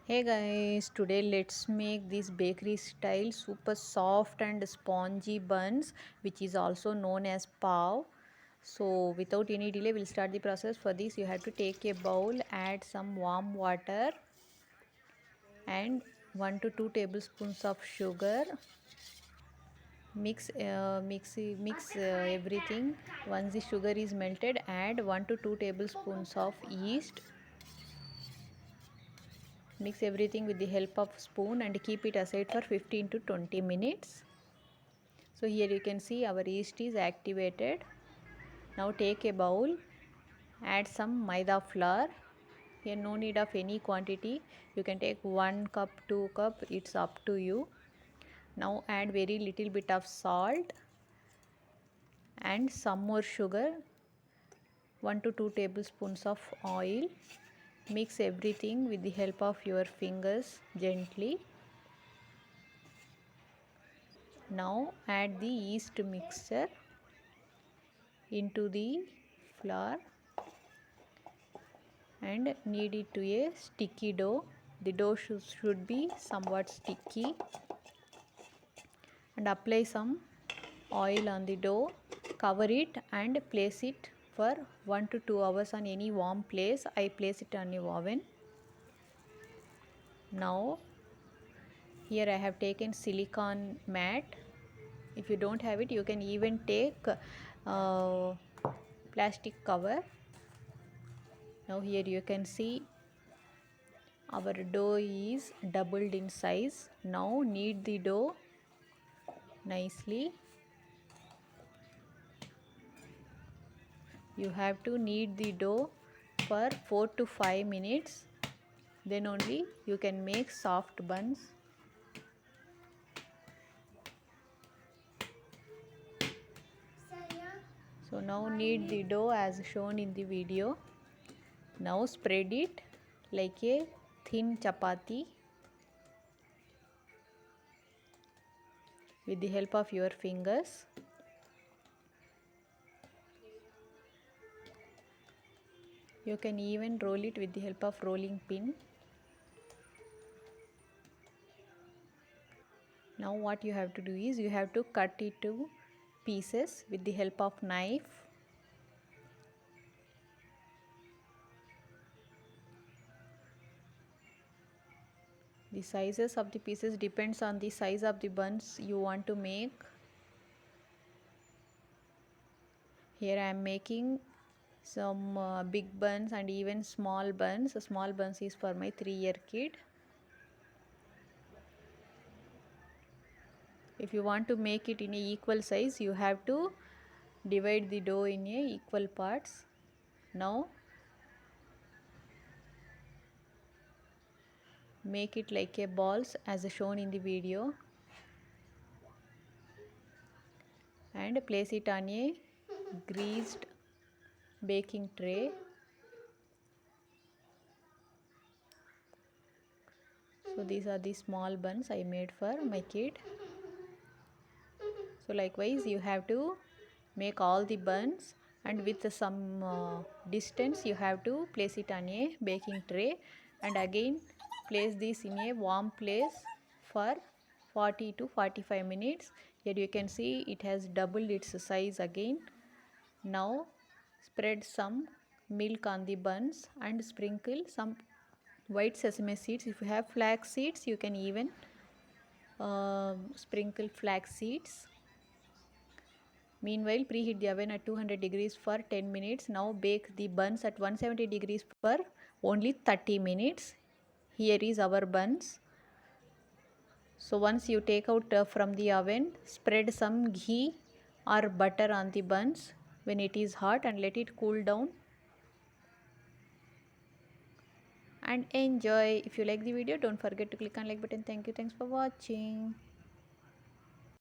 Hey guys, today let's make this bakery style super soft and spongy buns, which is also known as pav. So without any delay, we'll start the process. For this, you have to take a bowl, add some warm water and 1 to 2 tablespoons of sugar. Mix everything. Once the sugar is melted, add 1 to 2 tablespoons of yeast. Mix everything with the help of spoon and keep it aside for 15 to 20 minutes. So here you can see our yeast is activated. Now take a bowl, add some maida flour. Here no need of any quantity. You can take 1 cup, 2 cup, it's up to you. Now add very little bit of salt and some more sugar, 1 to 2 tablespoons of oil. Mix everything with the help of your fingers gently. Now add the yeast mixture into the flour and knead it to a sticky dough. The dough should be somewhat sticky, and apply some oil on the dough. Cover it and place it for 1 to 2 hours on any warm place. I place it on a oven. Now here I have taken silicone mat. If you don't have it, you can even take plastic cover. Now here you can see our dough is doubled in size. Now knead the dough nicely. You have to knead the dough for 4 to 5 minutes. Then only you can make soft buns. So now knead the dough as shown in the video. Now spread it like a thin chapati with the help of your fingers. You can even roll it with the help of rolling pin. Now what you have to do is you have to cut it to pieces with the help of knife. The sizes of the pieces depends on the size of the buns you want to make. Here I am making some big buns and even small buns. Small buns is for my 3-year kid. If you want to make it in a equal size, you have to divide the dough in a equal parts. Now make it like a balls as shown in the video and place it on a greased baking tray. So these are the small buns I made for my kid. So likewise you have to make all the buns, and with some distance you have to place it on a baking tray and again place this in a warm place for 40 to 45 minutes. Here you can see it has doubled its size again. Now spread some milk on the buns and sprinkle some white sesame seeds. If you have flax seeds, you can even sprinkle flax seeds. Meanwhile, preheat the oven at 200 degrees for 10 minutes. Now bake the buns at 170 degrees for only 30 minutes. Here is our buns. So once you take out from the oven, spread some ghee or butter on the buns when it is hot and let it cool down. And enjoy. If you like the video, don't forget to click on like button. Thank you. Thanks for watching.